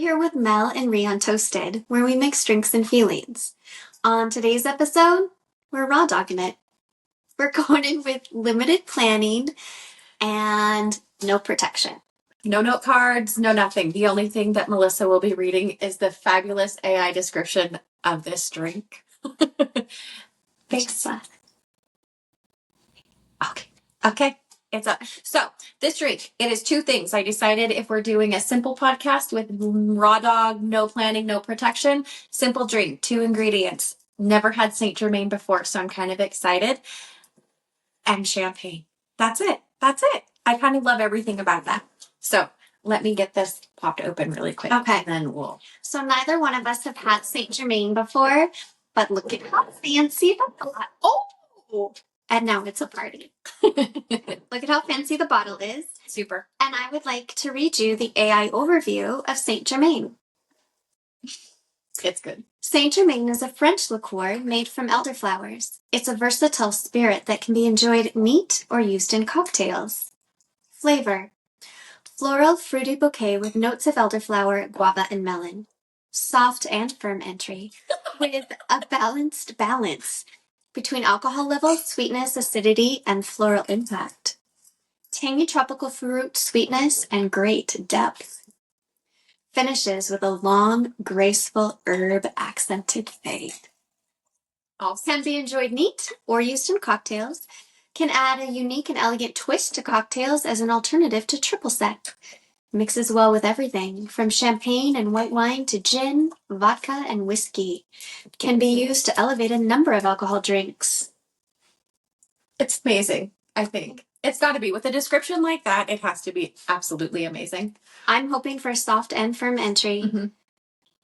here with Mel and Rea on Toasted, where we mix drinks and feelings. On today's episode, we're raw dogging it. We're going in with limited planning and no protection. No note cards, no nothing. The only thing that Melissa will be reading is the fabulous AI description of this drink. Thanks. Okay. It's up. So this drink, it is two things. I decided if we're doing a simple podcast with raw dog, no planning, no protection, simple drink, 2 ingredients. Never had Saint Germain before, so I'm kind of excited. And champagne. That's it. I kind of love everything about that. So let me get this popped open really quick. Okay. And then we'll... So neither one of us have had Saint Germain before, but look at how fancy the bottle. Oh! And now it's a party. Look at how fancy the bottle is. Super. And I would like to read you the AI overview of Saint Germain. It's good. Saint Germain is a French liqueur made from elderflowers. It's a versatile spirit that can be enjoyed neat or used in cocktails. Flavor: floral, fruity bouquet with notes of elderflower, guava, and melon. Soft and firm entry with a balanced balance between alcohol level, sweetness, acidity, and floral impact. Tangy tropical fruit sweetness and great depth. Finishes with a long, graceful herb-accented fade. Can be enjoyed neat or used in cocktails. Can add a unique and elegant twist to cocktails as an alternative to triple sec. Mixes well with everything, from champagne and white wine to gin, vodka, and whiskey. Can be used to elevate a number of alcohol drinks. It's amazing, I think. It's got to be. With a description like that, it has to be absolutely amazing. I'm hoping for a soft and firm entry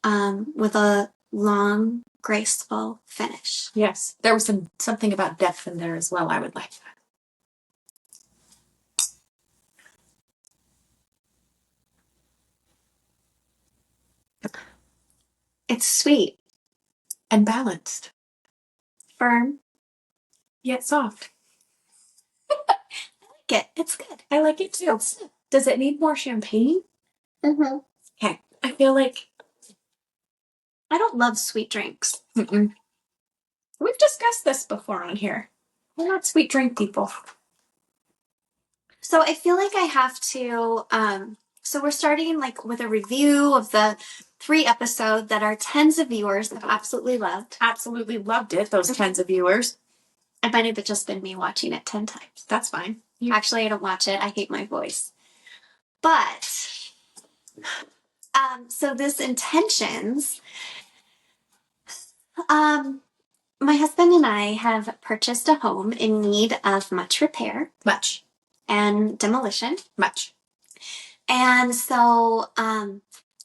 with a long, graceful finish. Yes. There was something about depth in there as well. I would like that. It's sweet. And balanced. Firm. Yet soft. I like it. It's good. I like it too. Does it need more champagne? Mm-hmm. Okay. I feel like... I don't love sweet drinks. Mm-mm. We've discussed this before on here. We're not sweet drink people. So I feel like I have to... So we're starting with a review of the 3 episodes that our tens of viewers have absolutely loved. Absolutely loved it, those tens of viewers. It might have just been me watching it 10 times. That's fine. Actually, I don't watch it. I hate my voice. But, so this intentions, my husband and I have purchased a home in need of much repair. Much. And demolition. Much. And so,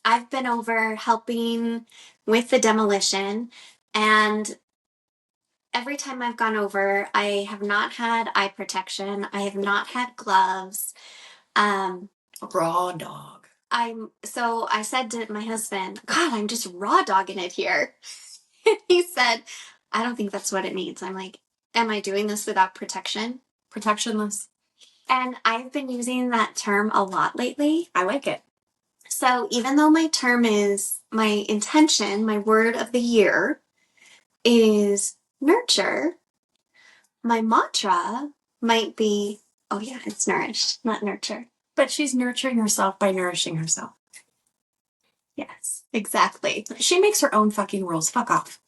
I've been over helping with the demolition, and every time I've gone over, I have not had eye protection. I have not had gloves. Raw dog. So I said to my husband, God, I'm just raw dogging it here. And he said, I don't think that's what it means. I'm like, am I doing this without protection? Protectionless. And I've been using that term a lot lately. I like it. So even though my term is, my intention, my word of the year is nurture, my mantra might be, oh yeah, it's nourished, not nurture. But she's nurturing herself by nourishing herself. Yes, exactly. She makes her own fucking rules. Fuck off.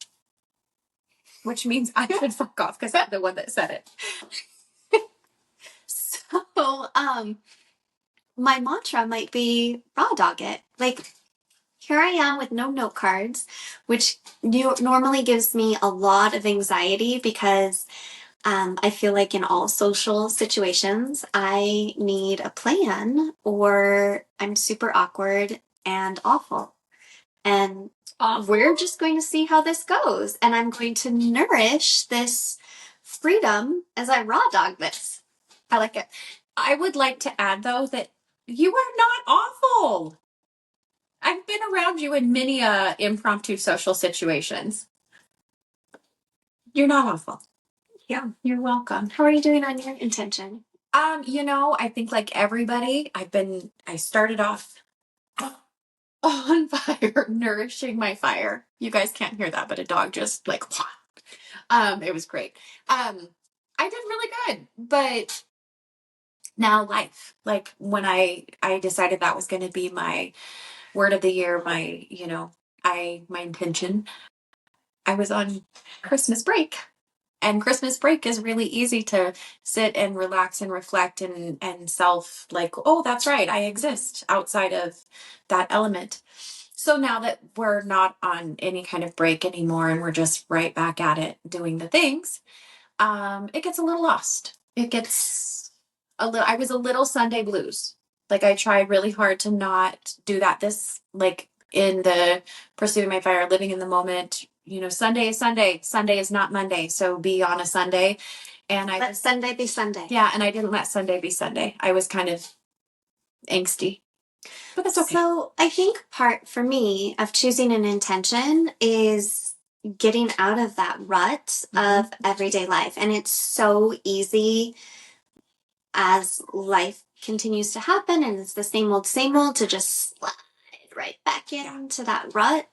Which means I should fuck off because I'm the one that said it. So, my mantra might be raw dog it. Like, here I am with no note cards, which normally gives me a lot of anxiety because I feel like in all social situations, I need a plan or I'm super awkward and awful. And we're just going to see how this goes. And I'm going to nourish this freedom as I raw dog this. I like it. I would like to add, though, that you are not awful. I've been around you in many impromptu social situations. You're not awful. Yeah, you're welcome. How are you doing on your intention? I think like everybody, I started off on fire, nourishing my fire. You guys can't hear that, but a dog just like, it was great. I did really good, but now life, like when I decided that was going to be my word of the year, my intention, I was on Christmas break. And Christmas break is really easy to sit and relax and reflect and self like, oh, that's right, I exist outside of that element. So now that we're not on any kind of break anymore and we're just right back at it doing the things, it gets a little lost. It gets a little, I was a little Sunday blues. Like I tried really hard to not do that this like in the pursuing my fire, living in the moment. Sunday is Sunday. Sunday is not Monday. So be on a Sunday. And let Sunday be Sunday. Yeah, and I didn't let Sunday be Sunday. I was kind of angsty. But that's okay. So I think part for me of choosing an intention is getting out of that rut of everyday life. And it's so easy as life continues to happen and it's the same old, to just slide right back into that rut.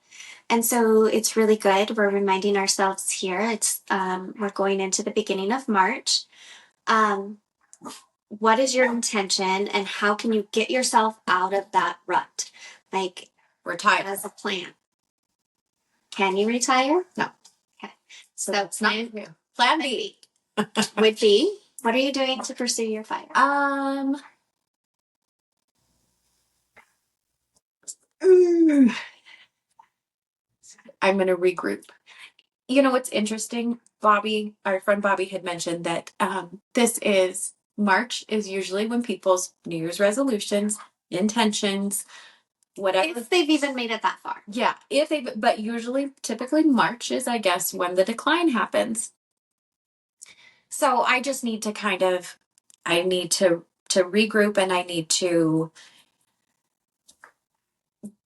And so it's really good. We're reminding ourselves here. We're going into the beginning of March. What is your intention and how can you get yourself out of that rut? Like, retire as a plan. Can you retire? No. Okay. So that's not plan B. Would be, what are you doing to pursue your fire? I'm going to regroup. You know what's interesting? Bobby, our friend Bobby, had mentioned that March is usually when people's New Year's resolutions, intentions, whatever. If they've even made it that far. Yeah, but typically March is, I guess, when the decline happens. So I just need to I need to regroup and I need to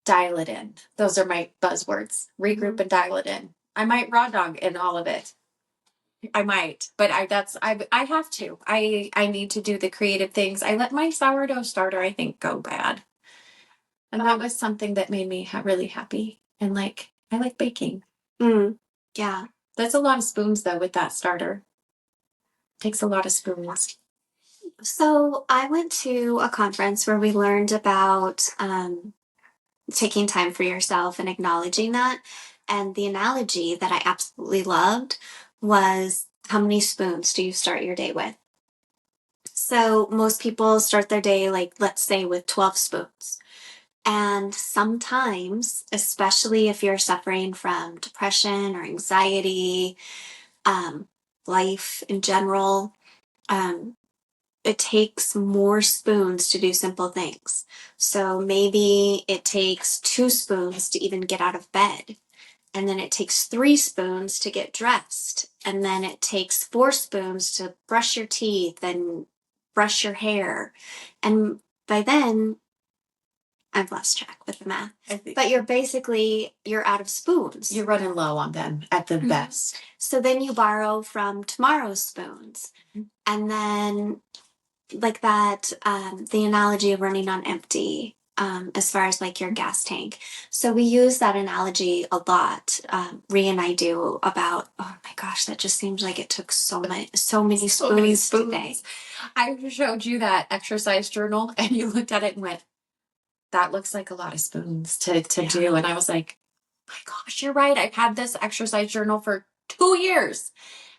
dial it in. Those are my buzzwords. Regroup and dial it in. I might raw dog in all of it. I might, but I have to. I need to do the creative things. I let my sourdough starter, I think, go bad. And that was something that made me really happy. And I like baking. Yeah. That's a lot of spoons though with that starter. Takes a lot of spoons. So I went to a conference where we learned about taking time for yourself and acknowledging that. And the analogy that I absolutely loved was, how many spoons do you start your day with? So most people start their day, let's say, with 12 spoons. And sometimes, especially if you're suffering from depression or anxiety, life in general, it takes more spoons to do simple things. So maybe it takes 2 spoons to even get out of bed. And then it takes 3 spoons to get dressed. And then it takes 4 spoons to brush your teeth and brush your hair. And by then, I've lost track with the math. But you're out of spoons. You're running low on them at the best. So then you borrow from tomorrow's spoons. And then the analogy of running on empty, as far as your gas tank. So we use that analogy a lot. Rea and I do, about, oh my gosh, that just seems like it took so many spoons today. I showed you that exercise journal and you looked at it and went, that looks like a lot of spoons to do. And I was like, my gosh, you're right. I've had this exercise journal for 2 years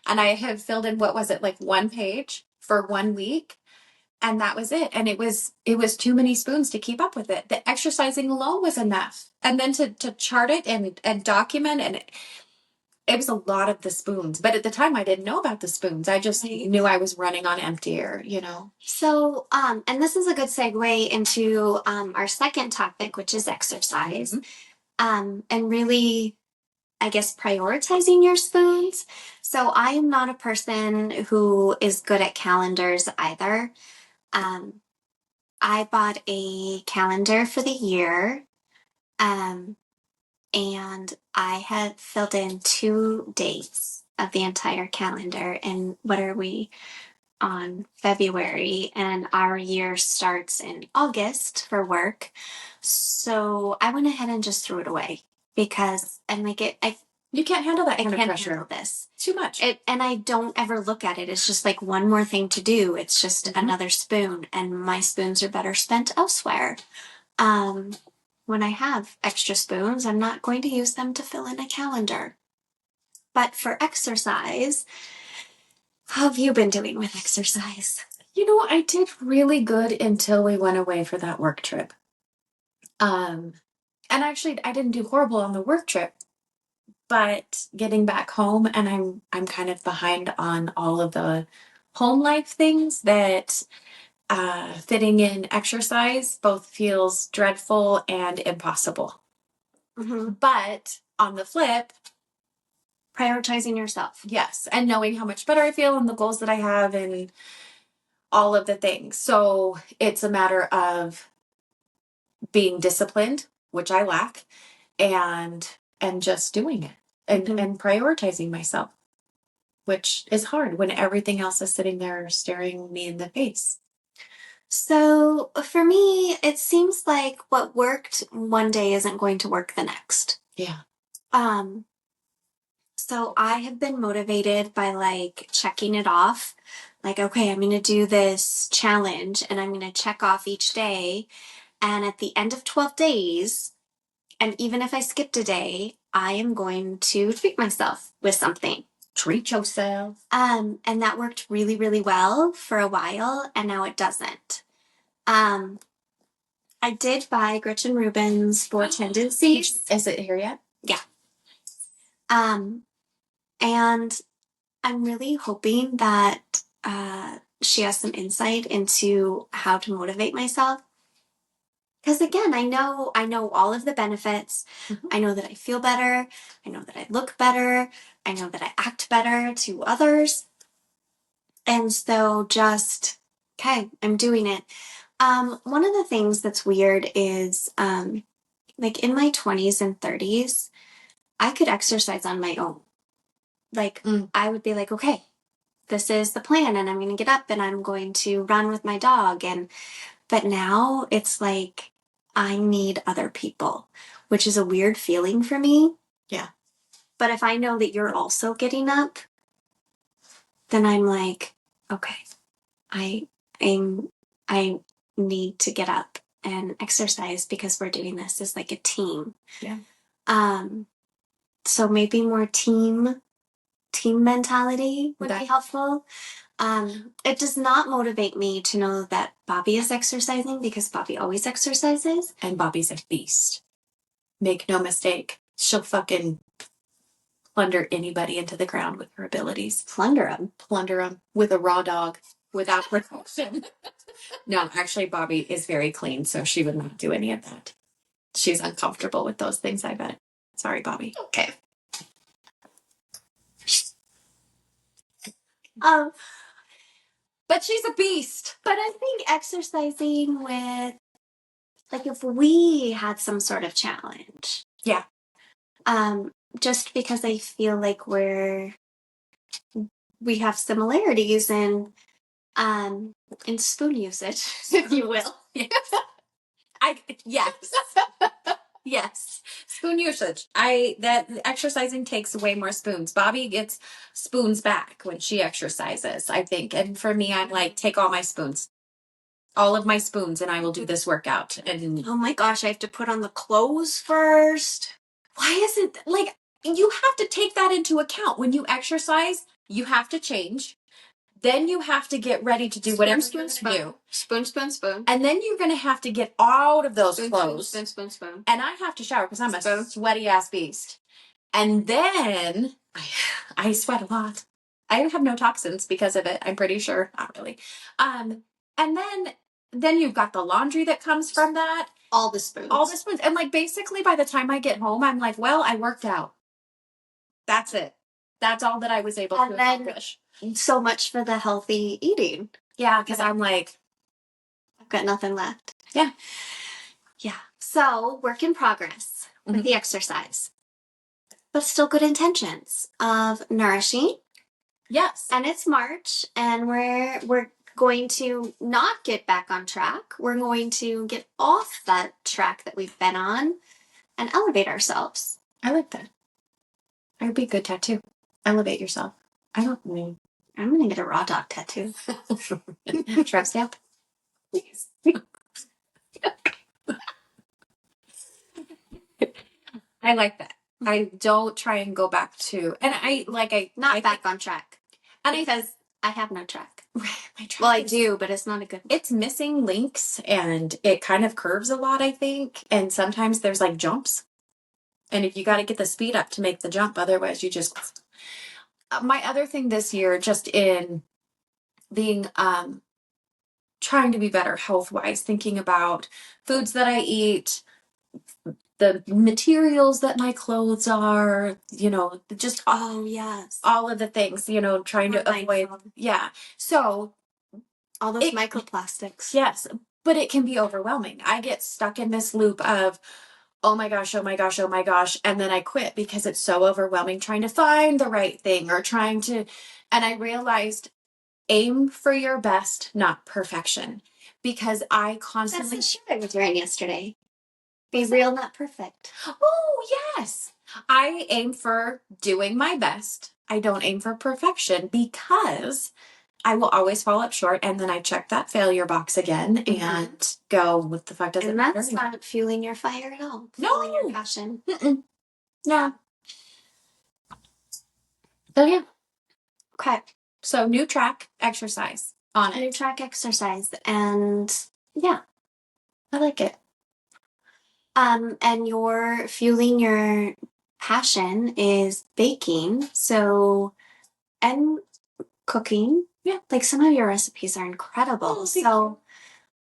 and I have filled in, what was it, 1 page for 1 week. And that was it. And it was too many spoons to keep up with it. The exercising alone was enough. And then to chart it and document, and it was a lot of the spoons. But at the time I didn't know about the spoons. I just knew I was running on empty air, So, and this is a good segue into our second topic, which is exercise. And really, I guess, prioritizing your spoons. So I am not a person who is good at calendars either. I bought a calendar for the year, and I had filled in 2 dates of the entire calendar. And what are we? on February, and our year starts in August for work. So I went ahead and just threw it away because I'm like, you can't handle that I kind of can't pressure. handle this. Too much. And I don't ever look at it. It's just like one more thing to do. It's just another spoon, and my spoons are better spent elsewhere. When I have extra spoons, I'm not going to use them to fill in a calendar. But for exercise, how have you been doing with exercise? You know, I did really good until we went away for that work trip. And actually, I didn't do horrible on the work trip, but getting back home, and I'm kind of behind on all of the home life things that fitting in exercise both feels dreadful and impossible. Mm-hmm. But on the flip, prioritizing yourself. Yes, and knowing how much better I feel and the goals that I have and all of the things. So it's a matter of being disciplined, which I lack, and just doing it and prioritizing myself, which is hard when everything else is sitting there staring me in the face. So for me, it seems like what worked one day isn't going to work the next. Yeah. So I have been motivated by like checking it off. Like, okay, I'm going to do this challenge and I'm going to check off each day. And at the end of 12 days, and even if I skipped a day, I am going to treat myself with something. Treat yourself. And that worked really, really well for a while, and now it doesn't. I did buy Gretchen Rubin's Four Tendencies. Is it here yet? Yeah. And I'm really hoping that she has some insight into how to motivate myself. Because again, I know all of the benefits. Mm-hmm. I know that I feel better. I know that I look better. I know that I act better to others. And so just, okay, I'm doing it. One of the things that's weird is like in my 20s and 30s, I could exercise on my own. Like I would be like, okay, this is the plan and I'm going to get up and I'm going to run with my dog. But now it's like I need other people, which is a weird feeling for me. Yeah. But if I know that you're also getting up, then I'm like, okay, I need to get up and exercise because we're doing this as like a team. Yeah. So maybe more team mentality would be helpful. It does not motivate me to know that Bobby is exercising because Bobby always exercises. And Bobby's a beast. Make no mistake. She'll fucking plunder anybody into the ground with her abilities. Plunder them with a raw dog without protection. No, actually, Bobby is very clean, so she would not do any of that. She's uncomfortable with those things, I bet. Sorry, Bobby. Okay. But she's a beast. But I think exercising with, like, if we had some sort of challenge. Yeah. Just because I feel like we have similarities in spoon usage, if you will. Yes. Yes. Spoon usage. That exercising takes way more spoons. Bobby gets spoons back when she exercises, I think. And for me, I'm like, take all my spoons. All of my spoons, and I will do this workout. And oh my gosh, I have to put on the clothes first. Why isn't, like, you have to take that into account. When you exercise, you have to change. Then you have to get ready to do whatever you do. Spoon. And then you're going to have to get out of those clothes. Spoon. And I have to shower because I'm a sweaty ass beast. And then I sweat a lot. I have no toxins because of it. I'm pretty sure. Not really. And then you've got the laundry that comes from that. All the spoons. And like basically by the time I get home, I'm like, well, I worked out. That's it. That's all that I was able to accomplish. So much for the healthy eating. Yeah, because I'm like, I've got nothing left. Yeah. Yeah. So work in progress with the exercise. But still good intentions of nourishing, Yes. And it's March, and we're going to not get back on track. We're going to get off that track that we've been on and elevate ourselves. I like that. That would be a good tattoo. Elevate yourself. I don't mean. I'm going to get a raw dog tattoo. Shrub stamp. Please. I like that. I don't try and go back to, and Not back on track. And because I have no track. My track Well, I do, but it's not a good one. It's missing links, and it kind of curves a lot, I think. And sometimes there's like jumps. And if you got to get the speed up to make the jump, otherwise you just. My other thing this year, just in being trying to be better health wise, thinking about foods that I eat, the materials that my clothes are, just yes, all of the things, trying to avoid. Yeah. So all those microplastics. Yes, but it can be overwhelming. I get stuck in this loop of, oh my gosh, oh my gosh, oh my gosh. And then I quit because it's so overwhelming trying to find the right thing or and I realized aim for your best, not perfection. Because I constantly. That's the shirt I was wearing yesterday. Be real, not perfect. Oh, yes. I aim for doing my best. I don't aim for perfection because I will always fall up short, and then I check that failure box again and go, what the fuck does it matter? And that's not fueling your fire at all. No. Fueling your passion. No. So, yeah. Okay. So, new track exercise on it. New track exercise. And, yeah. I like it. And your fueling your passion is baking. So, and cooking. Yeah. Like some of your recipes are incredible. Oh, so,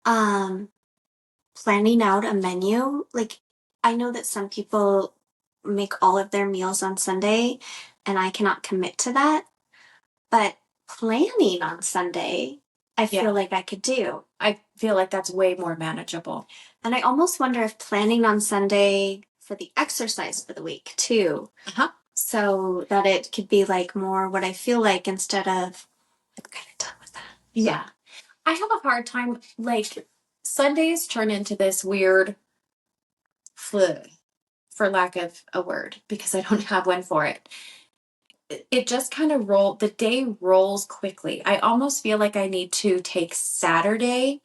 planning out a menu, like I know that some people make all of their meals on Sunday and I cannot commit to that, but planning on Sunday, I feel like I could do. I feel like that's way more manageable. And I almost wonder if planning on Sunday for the exercise for the week too. So that it could be like more what I feel like instead of I'm kind of done with that. Yeah. I have a hard time, like Sundays turn into this weird for lack of a word, because I don't have one for it. It just kind of the day rolls quickly. I almost feel like I need to take Saturday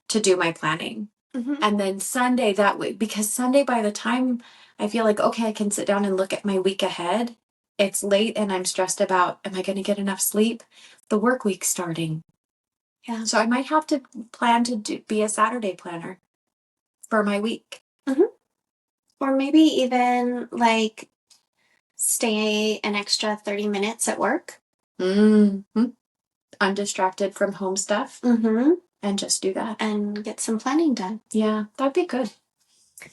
to do my planning. And then Sunday that way, because Sunday, by the time I feel like, okay, I can sit down and look at my week ahead, it's late and I'm stressed about, am I going to get enough sleep? The work week's starting. Yeah. So I might have to plan to be a Saturday planner for my week. Or maybe even like stay an extra 30 minutes at work. Undistracted from home stuff. And just do that. And get some planning done. Yeah, that'd be good.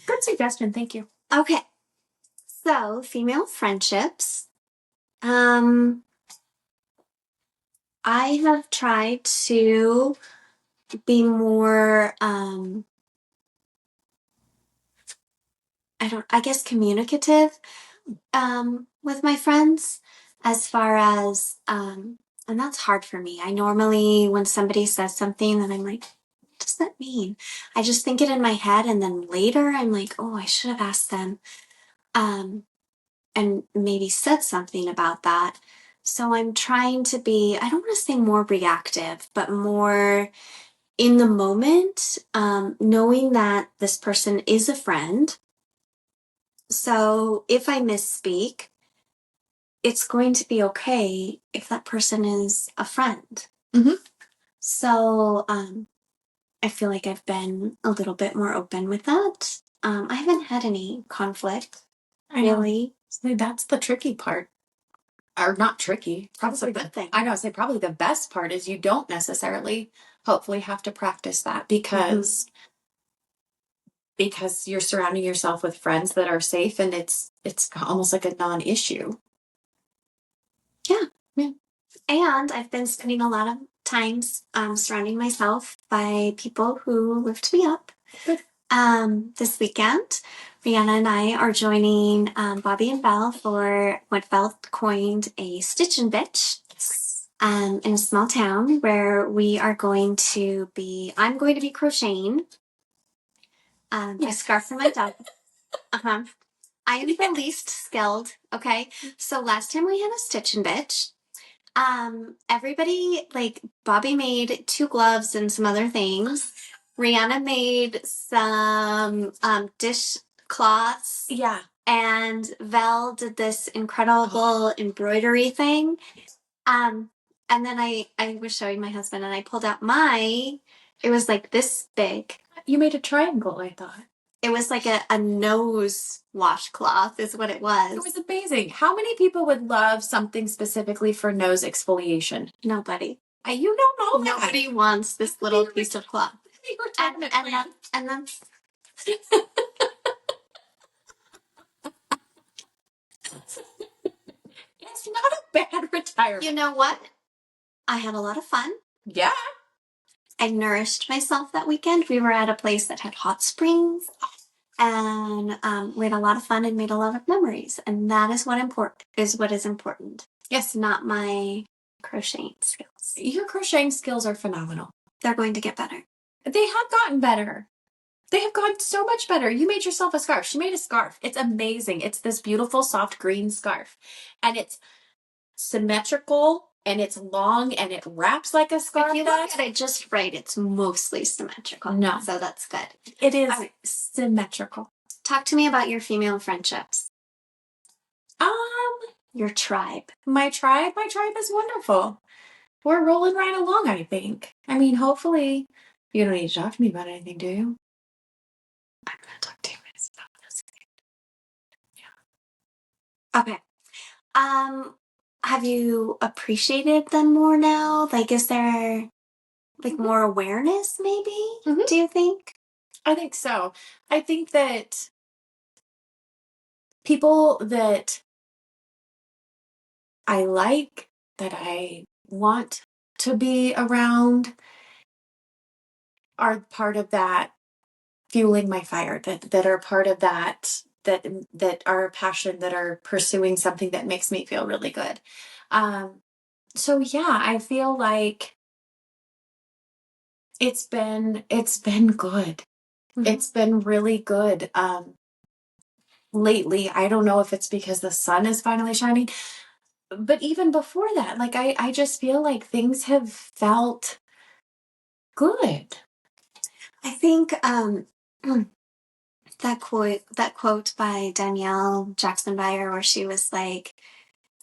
Good suggestion. Thank you. Okay. So, female friendships. I have tried to be more, communicative with my friends as far as, and that's hard for me. I normally, when somebody says something, then I'm like, what does that mean? I just think it in my head, and then later I'm like, oh, I should have asked them, and maybe said something about that. So I'm trying to be, I don't want to say more reactive, but more in the moment, knowing that this person is a friend. So if I misspeak, it's going to be okay if that person is a friend. So I feel like I've been a little bit more open with that. I haven't had any conflict, really. So that's the tricky part. Or not tricky. Probably the good thing. I know, say probably the best part is you don't necessarily hopefully have to practice that because you're surrounding yourself with friends that are safe, and it's almost like a non-issue. Yeah. And I've been spending a lot of times surrounding myself by people who lift me up. Good. This weekend, Rihanna and I are joining Bobby and Belle for what Belle coined a Stitch and Bitch. in a small town where I'm going to be crocheting a scarf for my dog. Uh-huh. I am the least skilled, okay? So last time we had a stitch and bitch. Everybody, like, Bobby made 2 gloves and some other things. Rihanna made some dish cloths. Yeah. And Val did this incredible embroidery thing. And then I was showing my husband and I pulled out it was like this big. You made a triangle, I thought. It was like a nose washcloth is what it was. It was amazing. How many people would love something specifically for nose exfoliation? Nobody. You don't know that. Nobody wants this little piece of cloth. And then It's not a bad retirement. You know what? I had a lot of fun. Yeah. I nourished myself that weekend. We were at a place that had hot springs. And we had a lot of fun and made a lot of memories. And that is what is important. Yes. Not my crocheting skills. Your crocheting skills are phenomenal. They're going to get better. They have gotten better. They have gotten so much better. You made yourself a scarf. She made a scarf. It's amazing. It's this beautiful soft green scarf. And it's symmetrical and it's long and it wraps like a scarf. If you look at it just right, it's mostly symmetrical. No. So that's good. It is symmetrical. Talk to me about your female friendships. Your tribe. My tribe is wonderful. We're rolling right along, I think. I mean, hopefully you don't need to talk to me about anything, do you? I'm going to talk to you about this. Yeah. Okay. Have you appreciated them more now? Like, is there more awareness maybe? Mm-hmm. Do you think? I think so. I think that people that I like, that I want to be around are part of that fueling my fire, that are part of that are passion, that are pursuing something that makes me feel really good. So yeah, I feel like it's been good. Mm-hmm. It's been really good. Lately, I don't know if it's because the sun is finally shining, but even before that, like I just feel like things have felt good. I think that quote by Danielle Jackson Beyer, where she was like,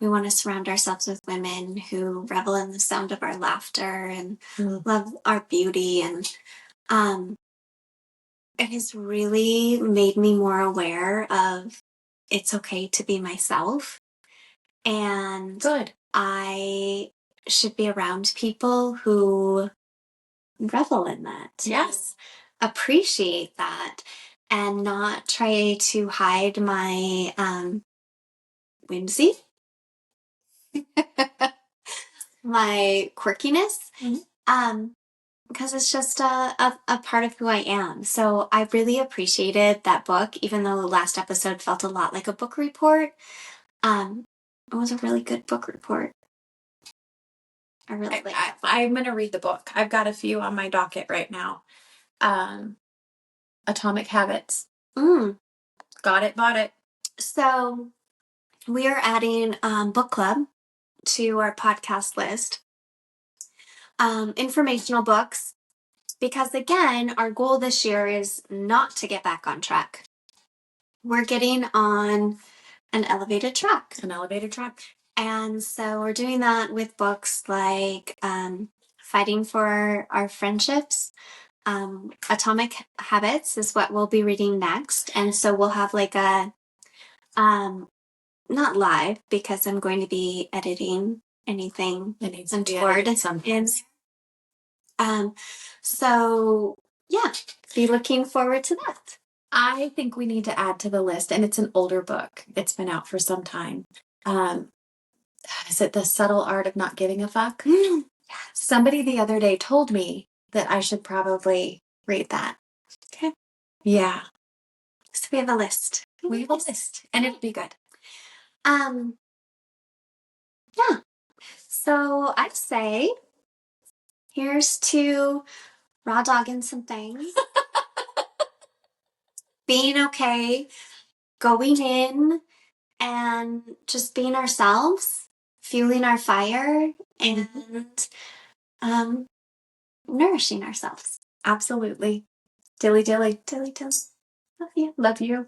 we want to surround ourselves with women who revel in the sound of our laughter and love our beauty. And it has really made me more aware of it's okay to be myself. And good. I should be around people who revel in that. Yes. Appreciate that and not try to hide my whimsy, my quirkiness, because it's just a part of who I am. So I really appreciated that book, even though the last episode felt a lot like a book report. It was a really good book report. I really like it. I'm going to read the book. I've got a few on my docket right now. Atomic Habits. Got it, bought it. So we are adding book club to our podcast list. Informational books, because again, our goal this year is not to get back on track. We're getting on an elevated track. And so we're doing that with books like Fighting for Our Friendships. Atomic Habits is what we'll be reading next. And so we'll have like a, not live because I'm going to be editing anything untoward. So yeah, be looking forward to that. I think we need to add to the list, and it's an older book. It's been out for some time. Is it The Subtle Art of Not Giving a Fuck? Yeah. Somebody the other day told me that I should probably read that. Okay. Yeah. So we have a list. We have a list, and it'll be good. Yeah. So I'd say here's to raw dogging some things, being okay, going in and just being ourselves, fueling our fire, and nourishing ourselves. Absolutely. Dilly dilly. Dilly dilly. Love you. Love you.